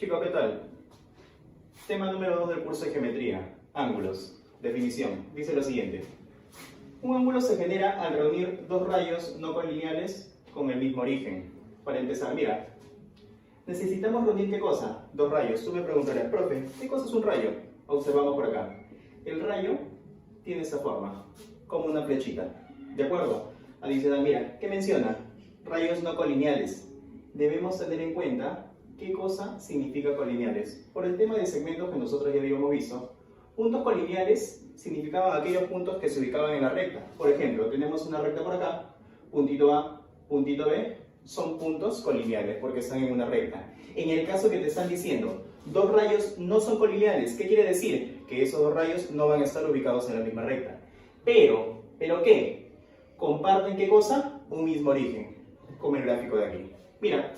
Chicos, ¿qué tal? Tema número 2 del curso de geometría, ángulos. Definición, dice lo siguiente. Un ángulo se genera al reunir dos rayos no colineales con el mismo origen. Para empezar, mira, necesitamos reunir ¿qué cosa? Dos rayos. Tú me preguntarás, profe, ¿qué cosa es un rayo? Observamos por acá. El rayo tiene esa forma, como una flechita. ¿De acuerdo? Adicional, mira, ¿qué menciona? Rayos no colineales. Debemos tener en cuenta qué cosa significa colineales. Por el tema de segmentos que nosotros ya habíamos visto, puntos colineales significaban aquellos puntos que se ubicaban en la recta. Por ejemplo, tenemos una recta por acá, puntito A, puntito B, son puntos colineales porque están en una recta. En el caso que te están diciendo, dos rayos no son colineales, ¿qué quiere decir? Que esos dos rayos no van a estar ubicados en la misma recta. ¿Pero qué? ¿Comparten qué cosa? Un mismo origen, como el gráfico de aquí. Mira,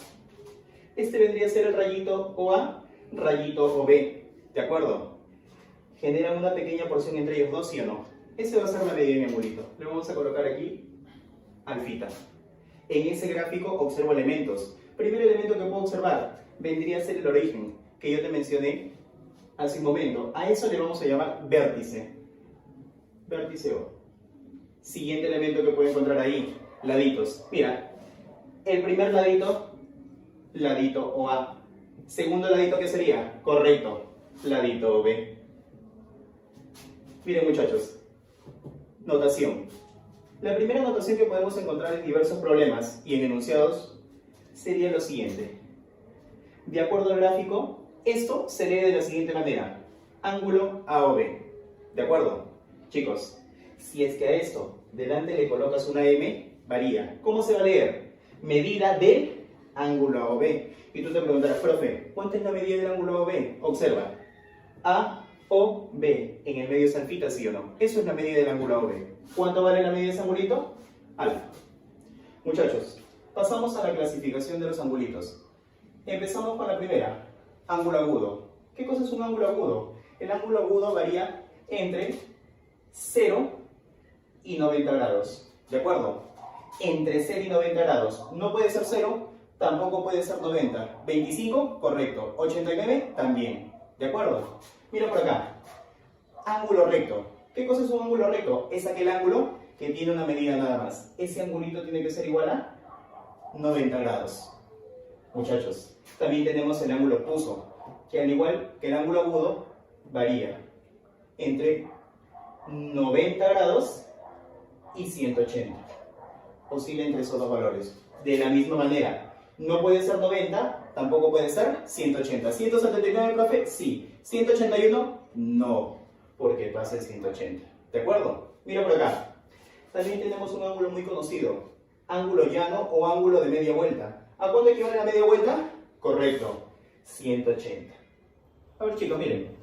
este vendría a ser el rayito OA, rayito OB, ¿de acuerdo? Generan una pequeña porción entre ellos dos, ¿sí o no? Ese va a ser la medida de mi angulito. Le vamos a colocar aquí alfita. En ese gráfico observo elementos. Primer elemento que puedo observar vendría a ser el origen, que yo te mencioné hace un momento. A eso le vamos a llamar vértice. Vértice O. Siguiente elemento que puedo encontrar ahí, laditos. Mira, el primer ladito, ladito OA. Segundo ladito, ¿qué sería? Correcto, ladito OB. Miren muchachos, notación. La primera notación que podemos encontrar en diversos problemas y en enunciados sería lo siguiente. De acuerdo al gráfico, esto se lee de la siguiente manera. Ángulo AOB. ¿De acuerdo? Chicos, si es que a esto delante le colocas una M, varía. ¿Cómo se va a leer? Medida del ángulo AOB. Y tú te preguntarás, profe, ¿cuánta es la medida del ángulo AOB? Observa. AOB. En el medio es alfita, ¿sí o no? Eso es la medida del ángulo AOB. ¿Cuánto vale la medida de ese angulito? Alfa. Muchachos, pasamos a la clasificación de los angulitos. Empezamos con la primera, ángulo agudo. ¿Qué cosa es un ángulo agudo? El ángulo agudo varía entre 0 y 90 grados. ¿De acuerdo? Entre 0 y 90 grados. No puede ser 0, tampoco puede ser 90. 25, correcto. 89, también. ¿De acuerdo? Mira por acá. Ángulo recto. ¿Qué cosa es un ángulo recto? Es aquel ángulo que tiene una medida nada más. Ese angulito tiene que ser igual a 90 grados. Muchachos, también tenemos el ángulo obtuso, que al igual que el ángulo agudo, varía entre 90 grados y 180. Oscila entre esos dos valores. De la misma manera, no puede ser 90, tampoco puede ser 180. ¿179, profe? Sí. ¿181? No, porque pasa el 180. ¿De acuerdo? Mira por acá. También tenemos un ángulo muy conocido. Ángulo llano o ángulo de media vuelta. ¿A cuánto equivale la media vuelta? Correcto, 180. A ver chicos, miren.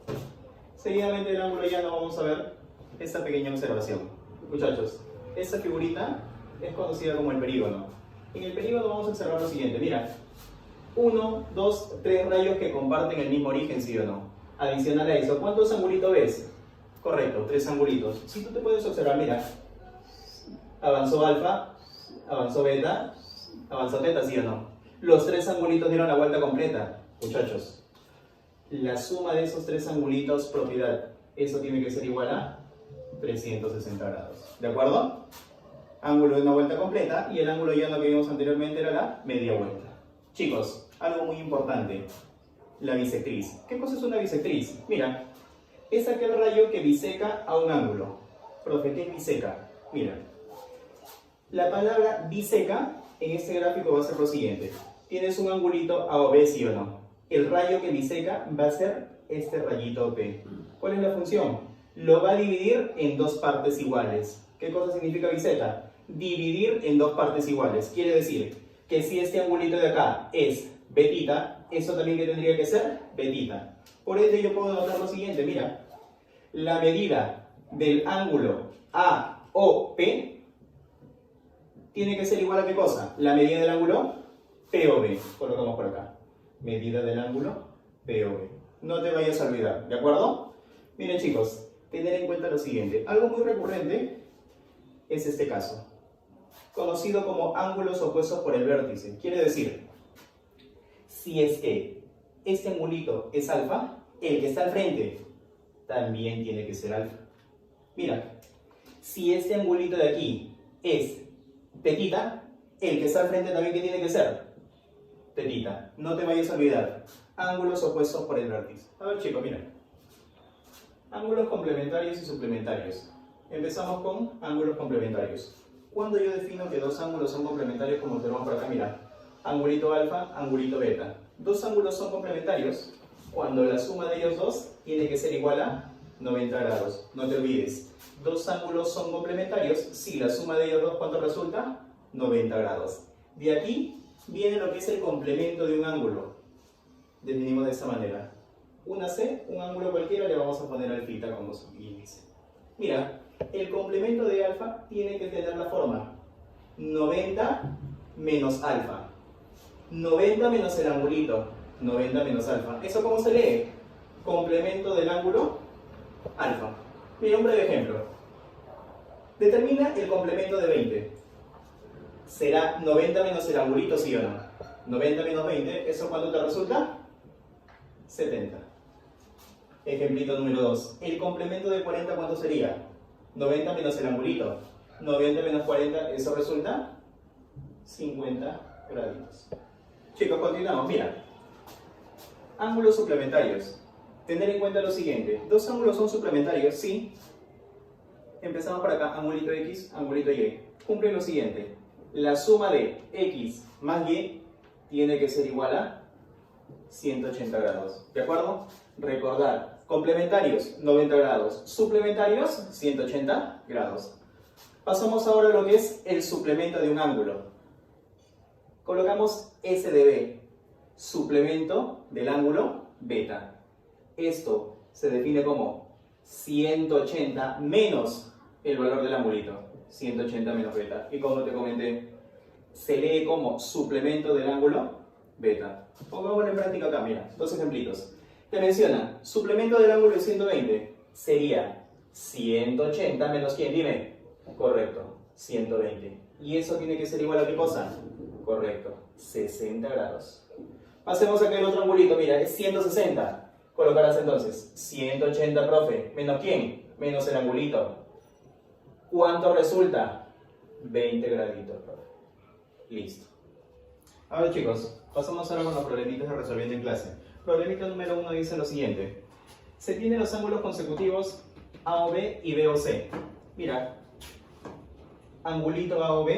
Seguidamente del ángulo llano vamos a ver esta pequeña observación. Muchachos, esta figurita es conocida como el perígono. En el perígono vamos a observar lo siguiente. Mira, 1, 2, 3 rayos que comparten el mismo origen, ¿sí o no? Adicional a eso, ¿cuántos angulitos ves? Correcto, 3 angulitos. Si tú te puedes observar, mira, avanzó alfa, avanzó beta, avanzó teta, ¿sí o no? Los 3 angulitos dieron la vuelta completa. Muchachos, la suma de esos 3 angulitos, propiedad, eso tiene que ser igual a 360 grados. ¿De acuerdo? Ángulo de una vuelta completa y el ángulo llano que vimos anteriormente era la media vuelta. Chicos, algo muy importante, la bisectriz. ¿Qué cosa es una bisectriz? Mira, es aquel rayo que biseca a un ángulo. Profe, ¿qué es biseca? Mira, la palabra biseca en este gráfico va a ser lo siguiente. Tienes un angulito AOB, ¿sí o no? El rayo que biseca va a ser este rayito P. ¿Cuál es la función? Lo va a dividir en dos partes iguales. ¿Qué cosa significa biseca? Dividir en dos partes iguales. Quiere decir que si este angulito de acá es betita, eso también que tendría que ser betita. Por ende yo puedo notar lo siguiente, mira. La medida del ángulo AOP tiene que ser igual a ¿qué cosa? La medida del ángulo POB. Colocamos por acá. Medida del ángulo POB. No te vayas a olvidar, ¿de acuerdo? Miren chicos, tener en cuenta lo siguiente. Algo muy recurrente es este caso, conocido como ángulos opuestos por el vértice. Quiere decir, si es que este angulito es alfa, el que está al frente también tiene que ser alfa. Mira, si este angulito de aquí es tetita, el que está al frente también, ¿qué tiene que ser? Tetita. No te vayas a olvidar. Ángulos opuestos por el vértice. A ver, chicos, mira. Ángulos complementarios y suplementarios. Empezamos con ángulos complementarios. Cuando yo defino que dos ángulos son complementarios, como tenemos por acá, mira. Angulito alfa, angulito beta. Dos ángulos son complementarios cuando la suma de ellos dos tiene que ser igual a 90 grados. No te olvides. Dos ángulos son complementarios si la suma de ellos dos, ¿cuánto resulta? 90 grados. De aquí viene lo que es el complemento de un ángulo. Definimos de esta manera. Una C, un ángulo cualquiera, le vamos a poner alfita como su índice. Mira, el complemento de alfa tiene que tener la forma 90 menos alfa. 90 menos el angulito, 90 menos alfa. ¿Eso cómo se lee? Complemento del ángulo alfa. Mira, un breve ejemplo. Determina el complemento de 20. ¿Será 90 menos el angulito, sí o no? 90 menos 20, ¿eso cuánto te resulta? 70. Ejemplito número 2. El complemento de 40, ¿cuánto sería? 90 menos el angulito. 90 menos 40, ¿eso resulta? 50 graditos. Chicos, continuamos. Mira. Ángulos suplementarios. Tener en cuenta lo siguiente. Dos ángulos son suplementarios, sí. Empezamos por acá. Angulito X, angulito Y. Cumple lo siguiente. La suma de X más Y tiene que ser igual a 180 grados. ¿De acuerdo? Recordar. Complementarios, 90 grados. Suplementarios, 180 grados. Pasamos ahora a lo que es el suplemento de un ángulo. Colocamos S de B, suplemento del ángulo beta. Esto se define como 180 menos el valor del angulito. 180 menos beta. Y como te comenté, se lee como suplemento del ángulo beta. Pongámoslo en práctica acá, mira, dos ejemplitos. Te menciona, suplemento del ángulo de 120 sería 180 menos ¿quién? Dime. Correcto, 120. ¿Y eso tiene que ser igual a qué cosa? Correcto, 60 grados. Pasemos acá el otro angulito, mira, es 160. Colocarás entonces 180, profe, ¿menos quién? Menos el angulito. ¿Cuánto resulta? 20 graditos, profe. Listo. A ver, chicos, pasamos ahora con los problemitas de resolviendo en clase. Problemita número 1 dice lo siguiente. Se tienen los ángulos consecutivos AOB y BOC. Mira, angulito AOB,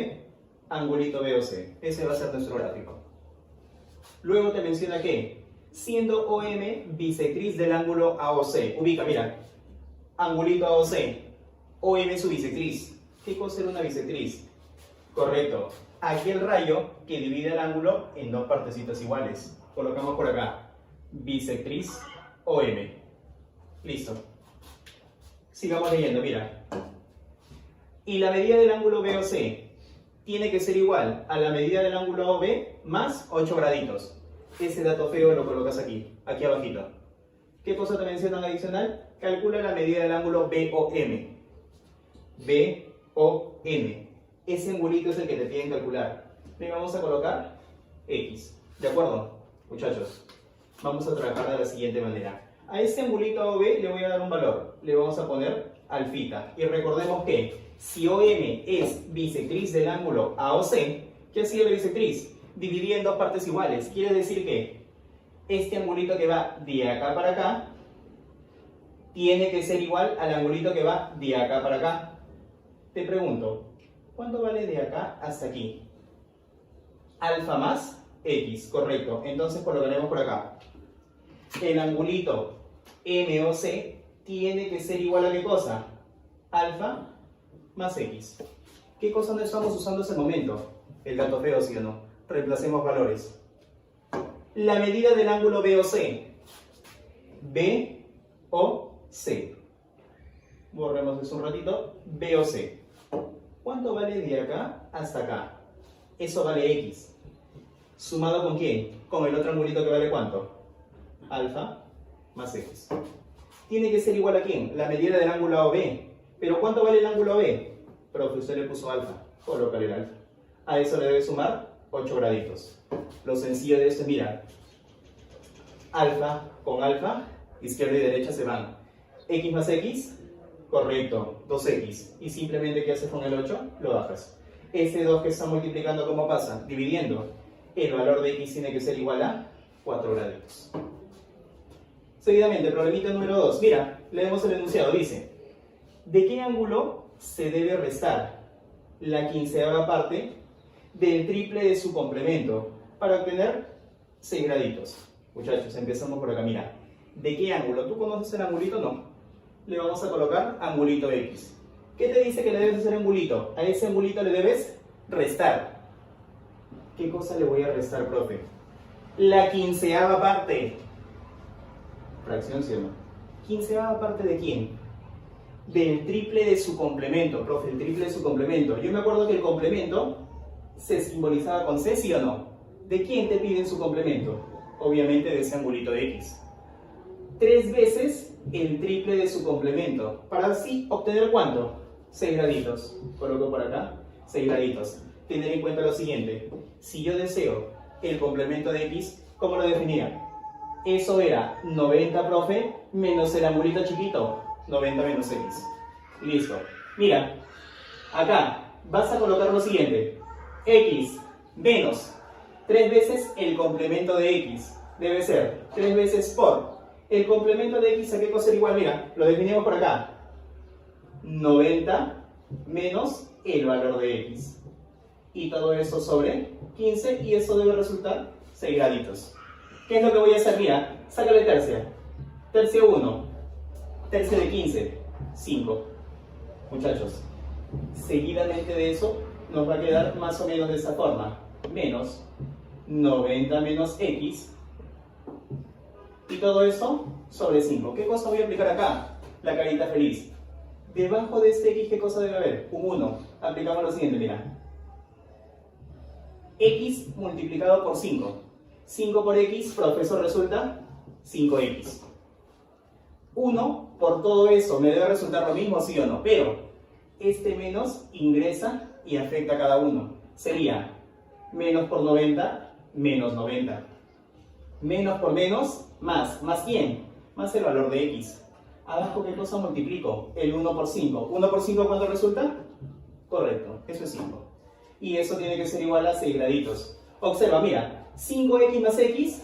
angulito BOC. Ese va a ser nuestro gráfico. Luego te menciona que, siendo OM bisectriz del ángulo AOC. Ubica, mira, angulito AOC, OM su bisectriz. ¿Qué cosa era una bisectriz? Correcto, aquel rayo que divide el ángulo en dos partecitas iguales. Colocamos por acá, bisectriz OM. Listo. Sigamos leyendo, mira. Y la medida del ángulo BOC tiene que ser igual a la medida del ángulo AOB más 8 graditos. Ese dato feo lo colocas aquí, aquí abajito. ¿Qué cosa te mencionan adicional? Calcula la medida del ángulo BOM. BOM. Ese angulito es el que te piden calcular. Le vamos a colocar X. ¿De acuerdo, muchachos? Vamos a trabajar de la siguiente manera. A este angulito AOB le voy a dar un valor. Le vamos a poner alfita. Y recordemos que si OM es bisectriz del ángulo AOC, ¿qué hacía la bisectriz? Dividía en dos partes iguales. Quiere decir que este angulito que va de acá para acá tiene que ser igual al angulito que va de acá para acá. Te pregunto, ¿cuánto vale de acá hasta aquí? Alfa más X, correcto. Entonces colocaremos por acá. El angulito MOC tiene que ser igual a ¿qué cosa? Alfa más X. ¿Qué cosa no estamos usando en ese momento? El dato feo, ¿sí o no? Reemplacemos valores. La medida del ángulo BOC. BOC. Borremos eso un ratito. BOC. ¿Cuánto vale de acá hasta acá? Eso vale X. ¿Sumado con quién? Con el otro angulito que vale ¿cuánto? Alfa más X. Tiene que ser igual a ¿quién? La medida del ángulo AOB. ¿Pero cuánto vale el ángulo AB? Profe, usted le puso alfa. Colócale el alfa. A eso le debe sumar 8 graditos. Lo sencillo de esto es, mira, alfa con alfa, izquierda y derecha se van. X más X, correcto, 2X. Y simplemente, ¿qué haces con el 8? Lo bajas. Ese 2 que está multiplicando, ¿cómo pasa? Dividiendo. El valor de X tiene que ser igual a 4 graditos. Seguidamente, problemita número 2. Mira, leemos el enunciado. Dice, ¿de qué ángulo se debe restar la quinceava parte del triple de su complemento para obtener 6 graditos? Muchachos, empezamos por acá. Mira, ¿de qué ángulo? ¿Tú conoces el angulito? No. Le vamos a colocar angulito X. ¿Qué te dice que le debes hacer angulito? A ese angulito le debes restar. ¿Qué cosa le voy a restar, profe? La quinceava parte. Fracción, ¿sí o no? ¿Quinceava parte de quién? Del triple de su complemento, profe, el triple de su complemento. Yo me acuerdo que el complemento se simbolizaba con C, ¿sí o no? ¿De quién te piden su complemento? Obviamente de ese angulito de X. 3 veces el triple de su complemento. Para así obtener ¿cuánto? 6 graditos. Coloco por acá 6 graditos. Tener en cuenta lo siguiente. Si yo deseo el complemento de X, ¿cómo lo definía? Eso era 90, profe, menos el angulito chiquito. 90 menos X. Listo. Mira, acá vas a colocar lo siguiente. X menos 3 veces el complemento de X. Debe ser 3 veces por el complemento de X. ¿A qué cosa era igual? Mira, lo definimos por acá. 90 menos el valor de X. Y todo eso sobre 15, y eso debe resultar 6 graditos. ¿Qué es lo que voy a hacer? Mira, sácale tercia. Tercia 1. Tercia de 15. 5. Muchachos, seguidamente de eso nos va a quedar más o menos de esa forma. Menos 90 menos X. Y todo eso sobre 5. ¿Qué cosa voy a aplicar acá? La carita feliz. Debajo de este X, ¿qué cosa debe haber? Un 1. Aplicamos lo siguiente, mira. X multiplicado por 5. 5 por X, profesor, resulta 5X. 1 por todo eso, ¿me debe resultar lo mismo, sí o no? Pero este menos ingresa y afecta a cada uno. Sería menos por 90, menos 90. Menos por menos, más. ¿Más quién? Más el valor de X. Abajo, ¿qué cosa multiplico? El 1 por 5. ¿1 por 5 cuánto resulta? Correcto, eso es 5. Y eso tiene que ser igual a 6 graditos. Observa, mira, 5X más X,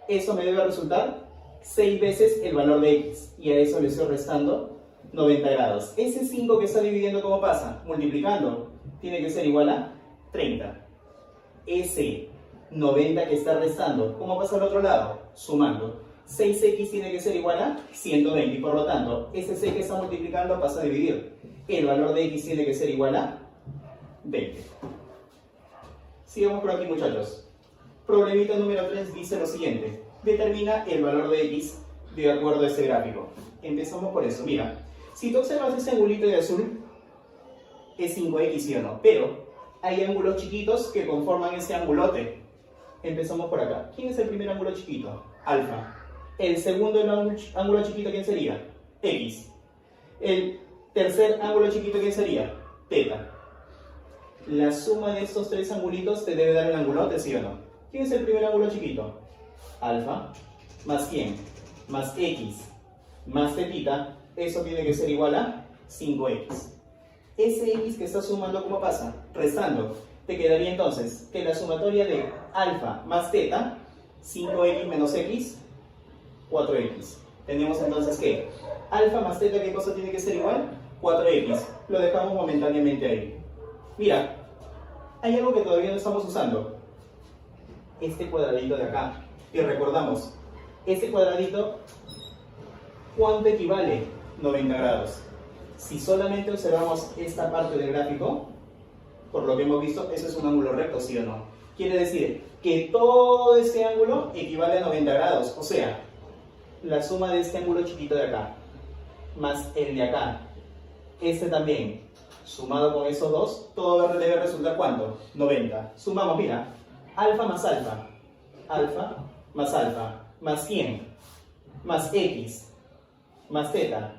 eso me debe resultar 6 veces el valor de X. Y a eso le estoy restando 90 grados. Ese 5 que está dividiendo, ¿cómo pasa? Multiplicando. Tiene que ser igual a 30. Ese 90 que está restando, ¿cómo pasa al otro lado? Sumando. 6X tiene que ser igual a 120. Y por lo tanto, ese 6 que está multiplicando pasa a dividir. El valor de X tiene que ser igual a 20. Sigamos por aquí, muchachos. Problemita número 3 dice lo siguiente. Determina el valor de X de acuerdo a este gráfico. Empezamos por eso. Mira, si tú observas ese angulito de azul, es 5X, ¿sí o no? Pero hay ángulos chiquitos que conforman ese angulote. Empezamos por acá. ¿Quién es el primer ángulo chiquito? Alfa. El segundo ángulo chiquito, ¿quién sería? X. El tercer ángulo chiquito, ¿quién sería? Teta. La suma de estos 3 angulitos te debe dar el angulote, ¿sí o no? ¿Quién es el primer ángulo chiquito? Alfa. ¿Más quién? Más X. Más tetita. Eso tiene que ser igual a 5X. Ese X que está sumando, ¿cómo pasa? Restando. Te quedaría entonces que la sumatoria de alfa más teta, 5X menos X, 4X. Tenemos entonces que alfa más teta, ¿qué cosa tiene que ser igual? 4X. Lo dejamos momentáneamente ahí. Mira, hay algo que todavía no estamos usando. Este cuadradito de acá. Y recordamos, este cuadradito, ¿cuánto equivale? 90 grados. Si solamente observamos esta parte del gráfico, por lo que hemos visto, eso es un ángulo recto, ¿sí o no? Quiere decir que todo este ángulo equivale a 90 grados. O sea, la suma de este ángulo chiquito de acá, más el de acá, este también, sumado con esos dos, todo debe resultar ¿cuánto? 90. Sumamos, mira, alfa más alfa, más ¿quién? Más X, más teta.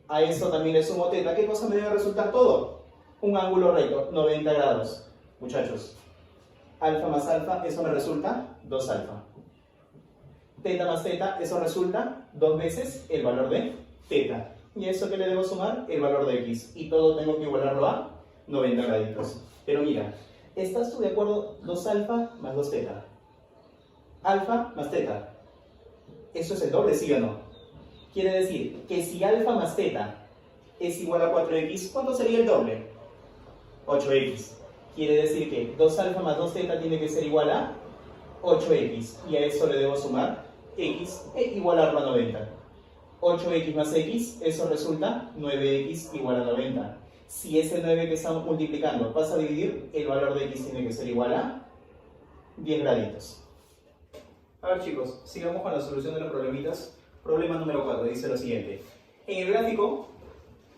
A eso también le sumo teta. ¿Qué cosa me debe resultar todo? Un ángulo recto, 90 grados. Muchachos, alfa más alfa, eso me resulta 2 alfa. Teta más teta, eso resulta 2 veces el valor de teta. ¿Y a eso qué le debo sumar? El valor de x. Y todo tengo que igualarlo a 90 graditos. Pero mira, ¿estás tú de acuerdo? 2 alfa más 2 teta. Alfa más teta. ¿Eso es el doble, sí o no? Quiere decir que si alfa más teta es igual a 4x, ¿cuánto sería el doble? 8x. Quiere decir que 2 alfa más 2 teta tiene que ser igual a 8x. Y a eso le debo sumar x e igualarlo a 90. 8x más x, eso resulta 9x igual a 90. Si ese 9 que estamos multiplicando pasa a dividir, el valor de x tiene que ser igual a 10 graditos. A ver chicos, sigamos con la solución de los problemitas. Problema número 4, dice lo siguiente. En el gráfico,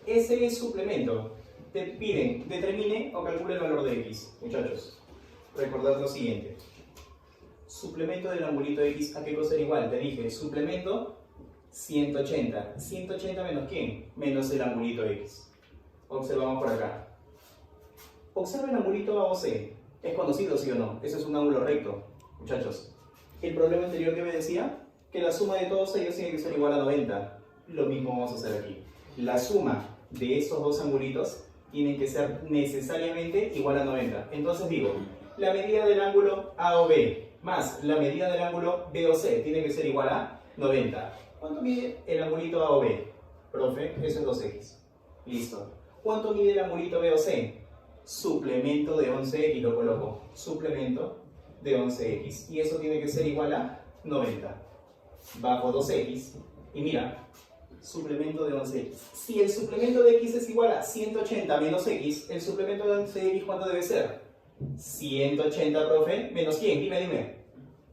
ese es suplemento. Te piden, determine o calcule el valor de x. Muchachos, recordad lo siguiente. Suplemento del angulito x, ¿a qué cosa era igual? Te dije, suplemento 180. ¿180 menos quién? Menos el angulito x. Observamos por acá. Observa el angulito AOC. ¿Es conocido, sí o no? Ese es un ángulo recto. Muchachos, el problema anterior que me decía que la suma de todos ellos tiene que ser igual a 90. Lo mismo vamos a hacer aquí. La suma de estos dos angulitos tiene que ser necesariamente igual a 90. Entonces digo, la medida del ángulo AOB más la medida del ángulo BOC tiene que ser igual a 90. ¿Cuánto mide el angulito AOB? Profe, eso es 2x. Listo. ¿Cuánto mide el angulito BOC? Suplemento de 11x, lo coloco. Suplemento de 11x. Y eso tiene que ser igual a 90. Bajo 2x. Y mira, suplemento de 11x. Si el suplemento de x es igual a 180 menos x, el suplemento de 11x, ¿cuánto debe ser? 180, profe, menos ¿quién? Dime.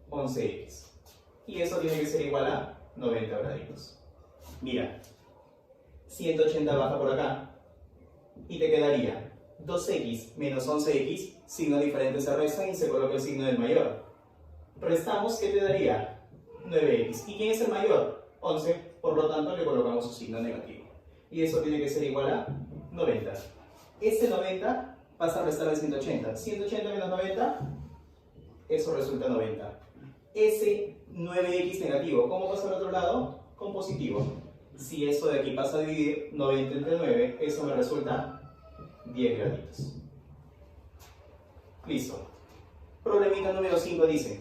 11x. Y eso tiene que ser igual a 90 graditos. Mira, 180 baja por acá y te quedaría 2x menos 11x, signo diferente se restan y se coloca el signo del mayor. Restamos, ¿qué te daría? 9x. ¿Y quién es el mayor? 11, por lo tanto le colocamos su signo negativo. Y eso tiene que ser igual a 90. Este 90 pasa a restar al 180. 180 menos 90, eso resulta 90. Ese 9x negativo, ¿cómo pasa al otro lado? Con positivo. Si eso de aquí pasa a dividir 90 entre 9, eso me resulta 10 graditos. Listo. Problemita número 5 dice,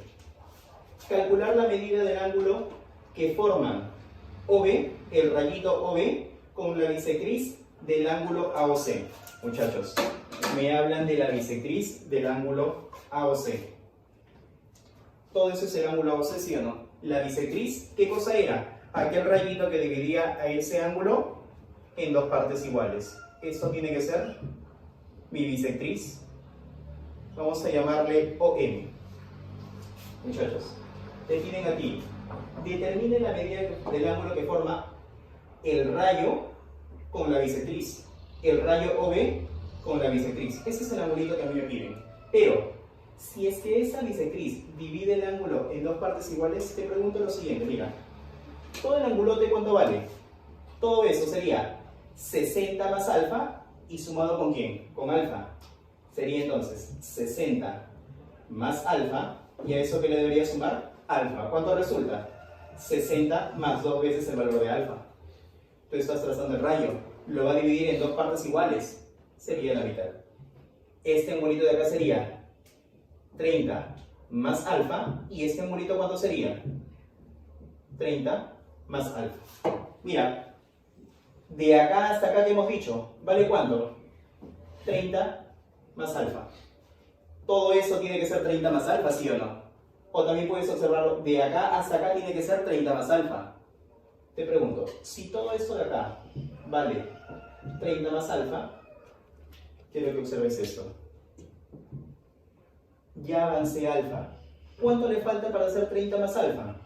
calcular la medida del ángulo que forman OB, el rayito OB, con la bisectriz del ángulo AOC. Muchachos, me hablan de la bisectriz del ángulo AOC. ¿Todo eso es el ángulo AOC, sí o no? La bisectriz, ¿qué cosa era? Aquel rayito que dividía a ese ángulo en dos partes iguales. Esto tiene que ser mi bisectriz. Vamos a llamarle OM. Muchachos, te piden aquí, determine la medida del ángulo que forma el rayo con la bisectriz. El rayo OB con la bisectriz. Ese es el angulito que a mí me piden. Pero, si es que esa bisectriz divide el ángulo en dos partes iguales, te pregunto lo siguiente, mira. ¿Todo el angulote cuánto vale? Todo eso sería 60 más alfa y sumado ¿con quién? Con alfa. Sería entonces 60 más alfa, y a eso ¿qué le debería sumar? Alfa. ¿Cuánto resulta? 60 más 2 veces el valor de alfa. Tú estás trazando el rayo, lo va a dividir en dos partes iguales, sería la mitad. Este angulito de acá sería 30 más alfa, y este angulito ¿cuánto sería? 30 más alfa. Mira, de acá hasta acá que hemos dicho, ¿vale cuánto? 30 más alfa. Todo eso tiene que ser 30 más alfa, ¿sí o no? O también puedes observarlo, de acá hasta acá tiene que ser 30 más alfa. Te pregunto, si todo esto de acá vale 30 más alfa, quiero que observes esto. Ya avancé alfa. ¿Cuánto le falta para hacer 30 más alfa?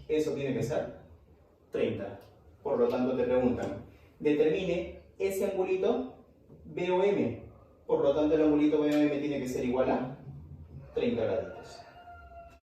Eso tiene que ser 30. Por lo tanto te preguntan, determine ese angulito BOM. Por lo tanto el angulito BOM tiene que ser igual a 30 graditos.